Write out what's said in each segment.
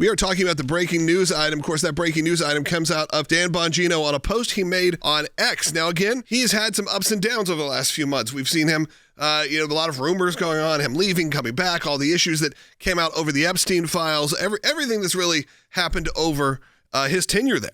We are talking about the breaking news item. Of course, that breaking news item comes out of Dan Bongino on a post he made on X. Now, again, he has had some ups and downs over the last few months. We've seen him, a lot of rumors going on, him leaving, coming back, all the issues that came out over the Epstein files, everything that's really happened over his tenure there,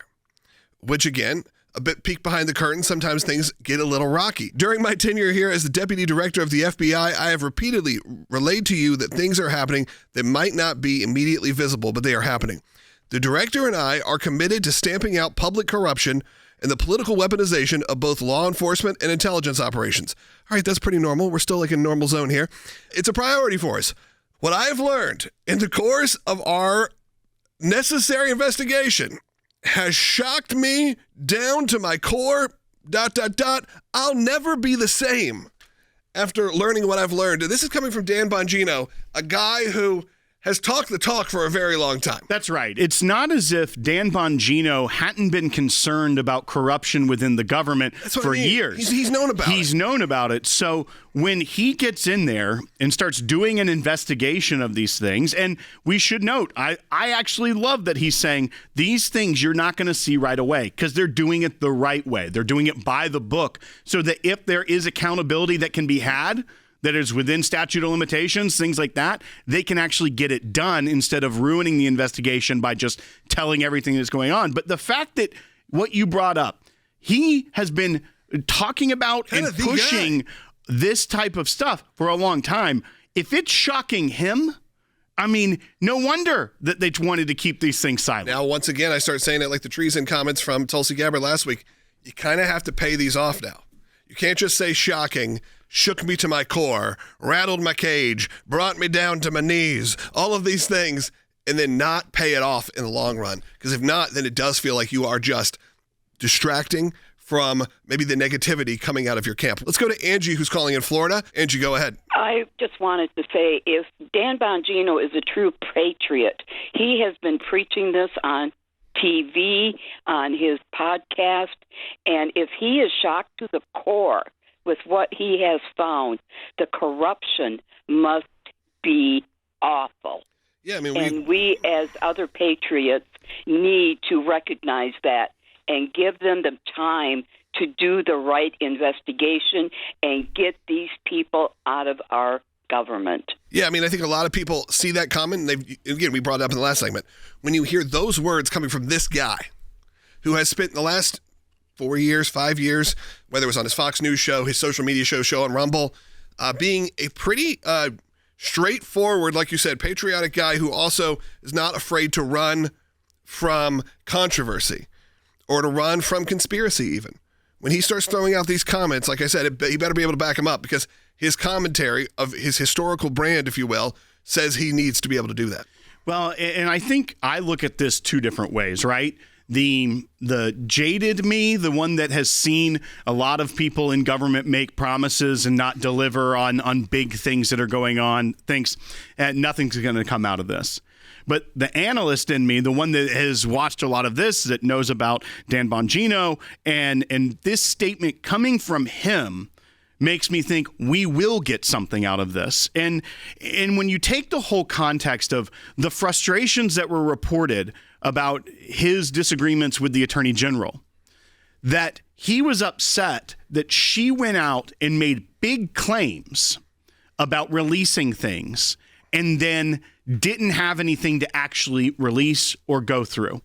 which, again, a bit peek behind the curtain. Sometimes things get a little rocky. During my tenure here as the Deputy Director of the FBI, I have repeatedly relayed to you that things are happening that might not be immediately visible, but they are happening. The Director and I are committed to stamping out public corruption and the political weaponization of both law enforcement and intelligence operations. All right, that's pretty normal. We're still like in normal zone here. It's a priority for us. What I've learned in the course of our necessary investigation has shocked me down to my core, ... I'll never be the same after learning what I've learned. And this is coming from Dan Bongino, a guy who has talked the talk for a very long time. That's right. It's not as if Dan Bongino hadn't been concerned about corruption within the government for years. He's known about it. He's known about it. So when he gets in there and starts doing an investigation of these things, and we should note, I actually love that he's saying these things you're not going to see right away because they're doing it the right way. They're doing it by the book so that if there is accountability that can be had, that is within statute of limitations, things like that, they can actually get it done instead of ruining the investigation by just telling everything that's going on. But the fact that what you brought up, he has been talking about and pushing this type of stuff for a long time. If it's shocking him, I mean, no wonder that they wanted to keep these things silent. Now, once again, I start saying it like the treason comments from Tulsi Gabbard last week. You kind of have to pay these off now. You can't just say shocking, shook me to my core, rattled my cage, brought me down to my knees, all of these things, and then not pay it off in the long run. Because if not, then it does feel like you are just distracting from maybe the negativity coming out of your camp. Let's go to Angie, who's calling in Florida. Angie, go ahead. I just wanted to say, if Dan Bongino is a true patriot, he has been preaching this on TV, on his podcast, and if he is shocked to the core with what he has found, the corruption must be awful. Yeah, I mean, and we as other patriots need to recognize that and give them the time to do the right investigation and get these people out of our government. Yeah, I mean, I think a lot of people see that comment. Again, we brought it up in the last segment. When you hear those words coming from this guy who has spent the last 4 years, 5 years, whether it was on his Fox News show, his social media show on Rumble, being a pretty straightforward, like you said, patriotic guy who also is not afraid to run from controversy or to run from conspiracy even. When he starts throwing out these comments, like I said, he better be able to back him up because his commentary of his historical brand, if you will, says he needs to be able to do that. Well, and I think I look at this two different ways, right? The jaded me, the one that has seen a lot of people in government make promises and not deliver on big things that are going on, thinks nothing's going to come out of this. But the analyst in me, the one that has watched a lot of this, that knows about Dan Bongino, and this statement coming from him makes me think we will get something out of this. And when you take the whole context of the frustrations that were reported about his disagreements with the Attorney General, that he was upset that she went out and made big claims about releasing things and then didn't have anything to actually release or go through.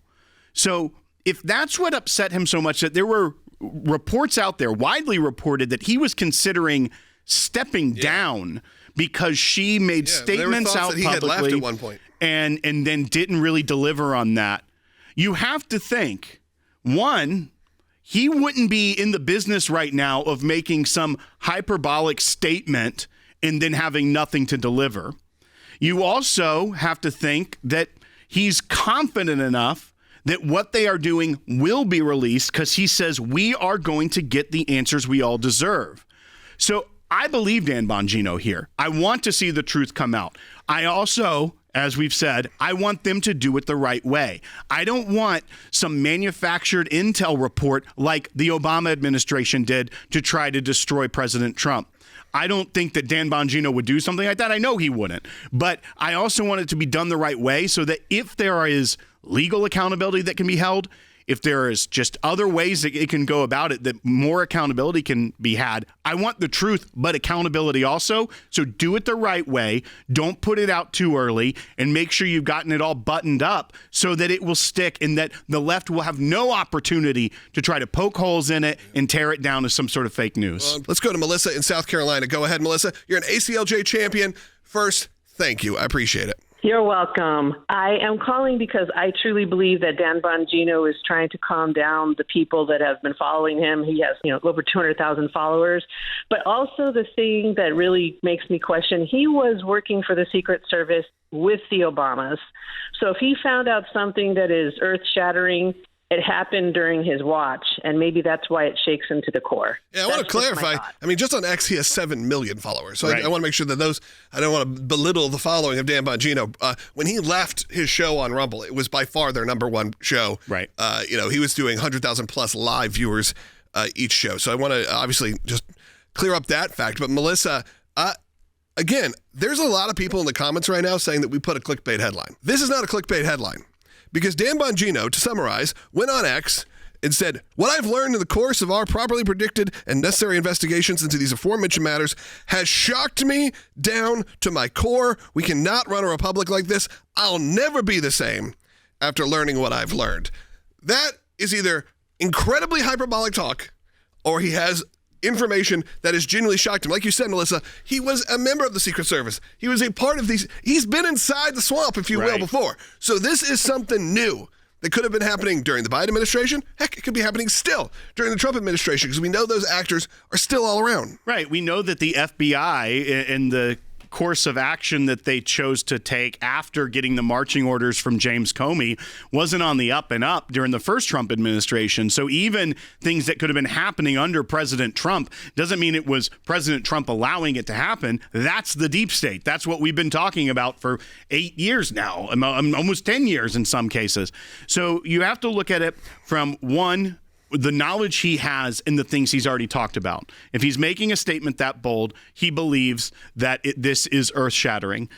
So if that's what upset him so much, that there were reports out there, widely reported, that he was considering stepping down because she made statements out that he publicly had left at one point. And then didn't really deliver on that. You have to think, one, he wouldn't be in the business right now of making some hyperbolic statement and then having nothing to deliver. You also have to think that he's confident enough that what they are doing will be released because he says we are going to get the answers we all deserve. So I believe Dan Bongino here. I want to see the truth come out. I also, as we've said, I want them to do it the right way. I don't want some manufactured intel report like the Obama administration did to try to destroy President Trump. I don't think that Dan Bongino would do something like that. I know he wouldn't. But I also want it to be done the right way so that if there is legal accountability that can be held, if there is just other ways that it can go about it, that more accountability can be had. I want the truth, but accountability also. So do it the right way. Don't put it out too early, and make sure you've gotten it all buttoned up so that it will stick and that the left will have no opportunity to try to poke holes in it and tear it down as some sort of fake news. Let's go to Melissa in South Carolina. Go ahead, Melissa. You're an ACLJ champion. First, thank you. I appreciate it. You're welcome. I am calling because I truly believe that Dan Bongino is trying to calm down the people that have been following him. He has, over 200,000 followers. But also the thing that really makes me question, he was working for the Secret Service with the Obamas. So if he found out something that is earth-shattering, it happened during his watch, and maybe that's why it shakes him to the core. Yeah, I want to clarify. I mean, just on X, he has 7 million followers. So right. I want to make sure that I don't want to belittle the following of Dan Bongino. When he left his show on Rumble, it was by far their number one show. Right. He was doing 100,000 plus live viewers each show. So I want to obviously just clear up that fact. But Melissa, again, there's a lot of people in the comments right now saying that we put a clickbait headline. This is not a clickbait headline. Because Dan Bongino, to summarize, went on X and said, what I've learned in the course of our properly predicted and necessary investigations into these aforementioned matters has shocked me down to my core. We cannot run a republic like this. I'll never be the same after learning what I've learned. That is either incredibly hyperbolic talk or he has information that has genuinely shocked him. Like you said, Melissa, he was a member of the Secret Service. He was a part of these. He's been inside the swamp, if you will, before. So this is something new that could have been happening during the Biden administration. Heck, it could be happening still during the Trump administration because we know those actors are still all around. Right. We know that the FBI in the course of action that they chose to take after getting the marching orders from James Comey wasn't on the up and up during the first Trump administration. So even things that could have been happening under President Trump doesn't mean it was President Trump allowing it to happen. That's the deep state. That's what we've been talking about for 8 years now, almost 10 years in some cases. So you have to look at it from one, the knowledge he has and the things he's already talked about. If he's making a statement that bold, he believes that this is earth-shattering,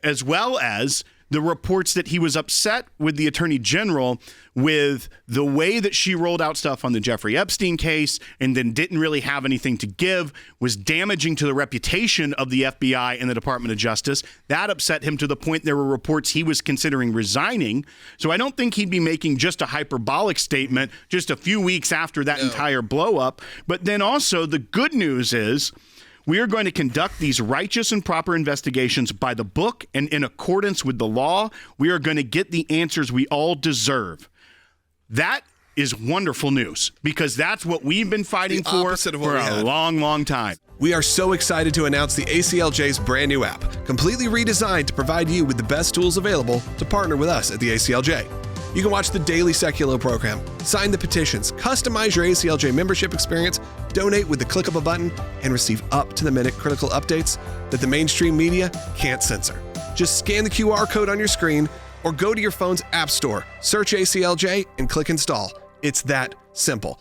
as well as the reports that he was upset with the Attorney General with the way that she rolled out stuff on the Jeffrey Epstein case and then didn't really have anything to give, was damaging to the reputation of the FBI and the Department of Justice. That upset him to the point there were reports he was considering resigning. So I don't think he'd be making just a hyperbolic statement just a few weeks after that entire blow up. But then also the good news is we are going to conduct these righteous and proper investigations by the book and in accordance with the law. We are going to get the answers we all deserve. That is wonderful news because that's what we've been fighting for a long, long time. We are so excited to announce the ACLJ's brand new app, completely redesigned to provide you with the best tools available to partner with us at the ACLJ. You can watch the daily Seculo program, sign the petitions, customize your ACLJ membership experience, donate with the click of a button, and receive up-to-the-minute critical updates that the mainstream media can't censor. Just scan the QR code on your screen or go to your phone's app store, search ACLJ, and click install. It's that simple.